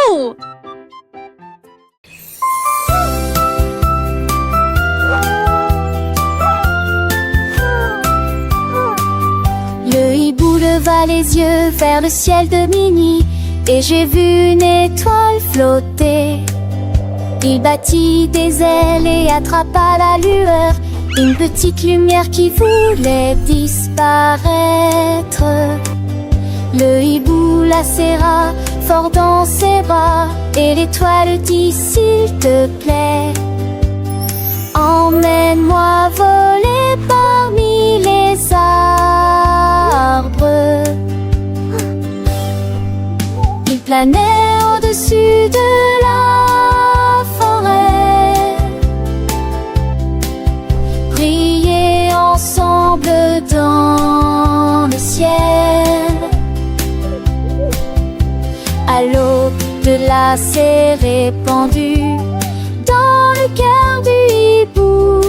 Wouhou! Le hibou leva les yeux vers le ciel de minuit, et j'ai vu une étoile flotter. Il battit des ailes et attrapa la lueur d'une petite lumière qui voulait disparaître. Le hibou la serra fort dans ses bras, et l'étoile dit: s'il te plaît, emmène-moi voler parmi les arbres. Il planait au-dessus de la forêt, briller ensemble dans le ciel. À l'aube de la s'est répandue dans le cœur du hibou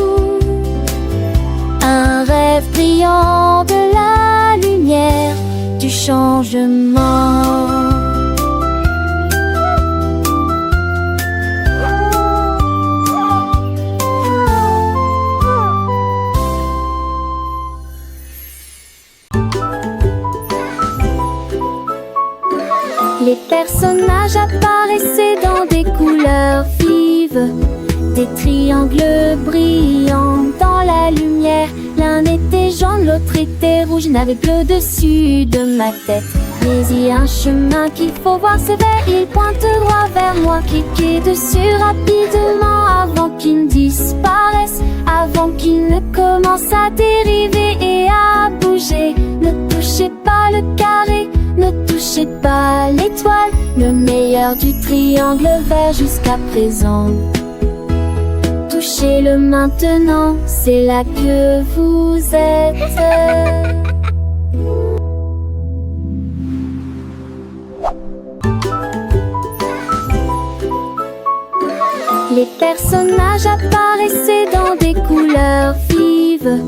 un rêve brillant de la lumière du changement. Les personnages apparaissaient dans des couleurs vives, des triangles brillants dans la lumière. L'un était jaune, l'autre était rouge, n'avait bleu dessus de ma tête. Mais il y a un chemin qu'il faut voir, c'est vert, il pointe droit vers moi. Cliquez dessus rapidement avant qu'il ne disparaisse, avant qu'il ne commence à dériver et à bouger. Ne touchez pas le carré, ne touchez pas l'étoile, le meilleur du triangle vert jusqu'à présent. Touchez-le maintenant, c'est là que vous êtes. Les personnages apparaissaient dans des couleurs vives,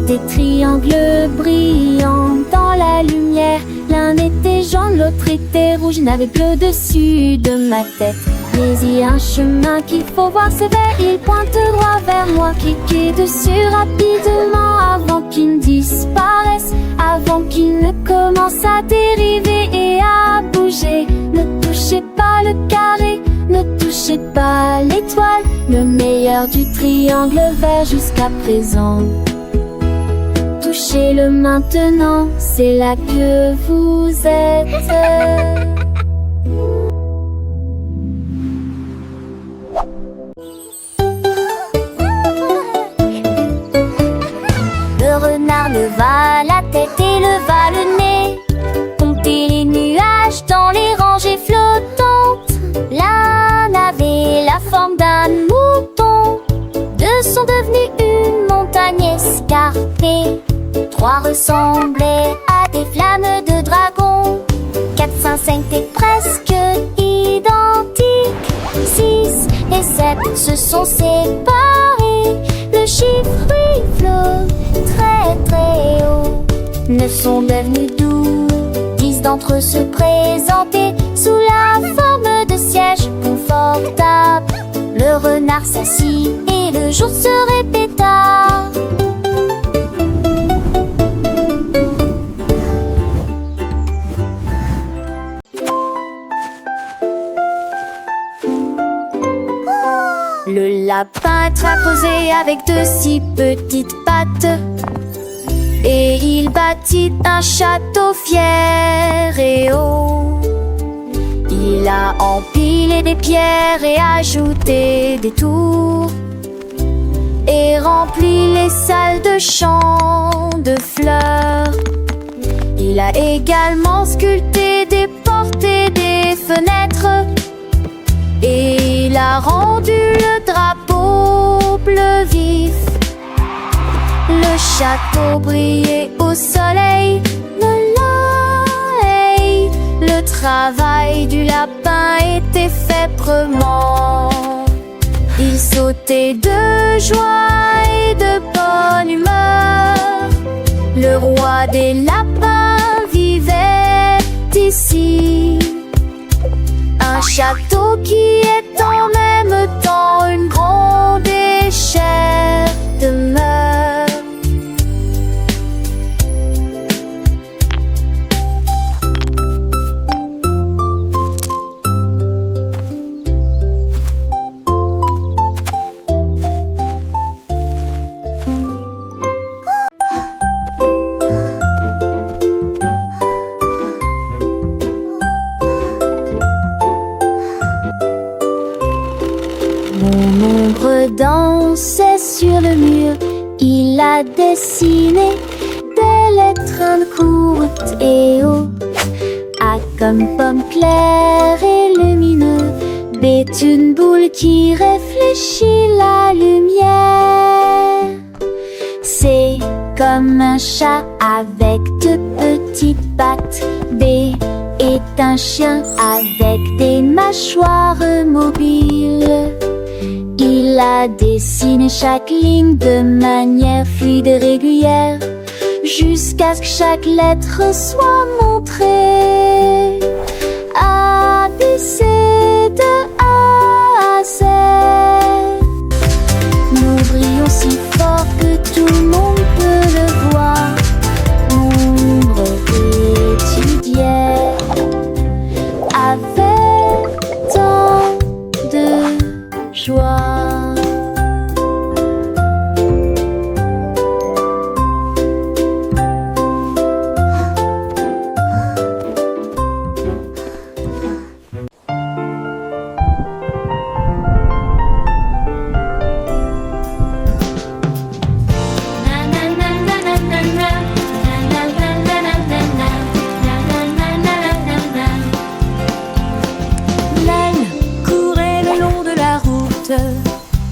des triangles brillants dans la lumière. L'un était jaune, l'autre était rouge, n'avait bleu dessus de ma tête. Mais il y a un chemin qu'il faut voir, c'est vert, il pointe droit vers moi. Cliquez dessus rapidement avant qu'il ne disparaisse, avant qu'il ne commence à dériver et à bouger. Ne touchez pas le carré, ne touchez pas l'étoile, le meilleur du triangle vert jusqu'à présent. Touchez-le maintenant, c'est là que vous êtes. Le renard leva la tête et leva le nez, compter les nuages dans les rangées flottantes. L'un avait la forme d'un mouton, deux sont devenus une montagne escarpée. Trois ressemblaient à des flammes de dragon, 4, 5 étaient presque identiques, 6 et 7 se sont séparés. Le chiffre lui flotte très très haut. 9 sont devenus 12, 10 d'entre eux se présentaient sous la forme de sièges confortables. Le renard s'assit et le jour se répéta. Le lapin traposé avec de si petites pattes, et il bâtit un château fier et haut. Il a empilé des pierres et ajouté des tours, et rempli les salles de champs de fleurs. Il a également sculpté des portes et des fenêtres, et il a rendu le drapeau bleu vif. Le château brillait au soleil, le travail du lapin était fait prement. Il sautait de joie et de bonne humeur. Le roi des lapins vivait ici. Un château enfonçait sur le mur. Il a dessiné des lettres courtes et hautes. A comme pomme claire et lumineux. B est une boule qui réfléchit la lumière. C comme un chat avec deux petites pattes. D est un chien avec des mâchoires mobiles. Il a dessiné chaque ligne de manière fluide et régulière, jusqu'à ce que chaque lettre soit montrée. A, B, C, de A à Z. Nous brillons si fort que tout le monde peut le voir. L'ombre étudiait avec tant de joie.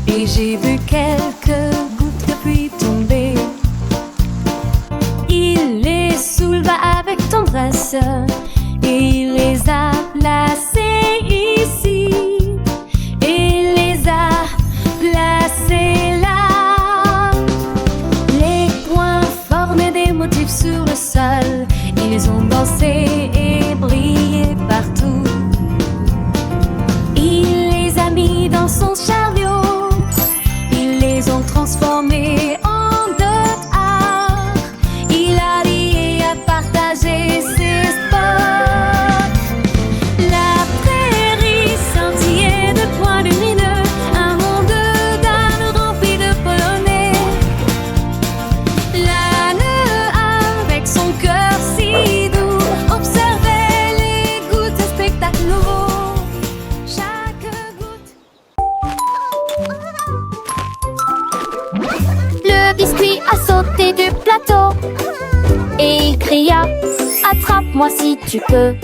Et j'ai vu quelques gouttes de pluie tomber. Il les souleva avec tendresse et il les a placées ici. Et les a placées là. Les points formaient des motifs sur le sol. Ils ont dansé et brillé partout. Il les a mis dans son chariot. Ils ont transformé en œuvres d'art. Il a ri et a partagé ses spots. La prairie scintillait de points lumineux. Un monde d'ânes rempli de polonais. L'âne avec son cœur si doux observait les gouttes, un spectacle nouveau. Chaque goutte. Le biscuit a sauté du plateau et il cria « Attrape-moi si tu peux !»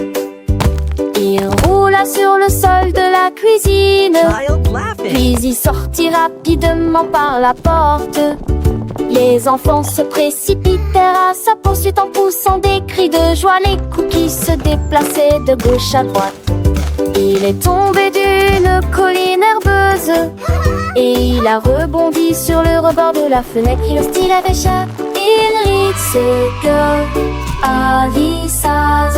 Il roula sur le sol de la cuisine, puis il sortit rapidement par la porte. Les enfants se précipitèrent à sa poursuite en poussant des cris de joie. Les cookies se déplaçaient de gauche à droite. Il est tombé d'une colline herbeuse et il a rebondi sur le rebord de la fenêtre. Il avait chat, il rit, c'est que Alice a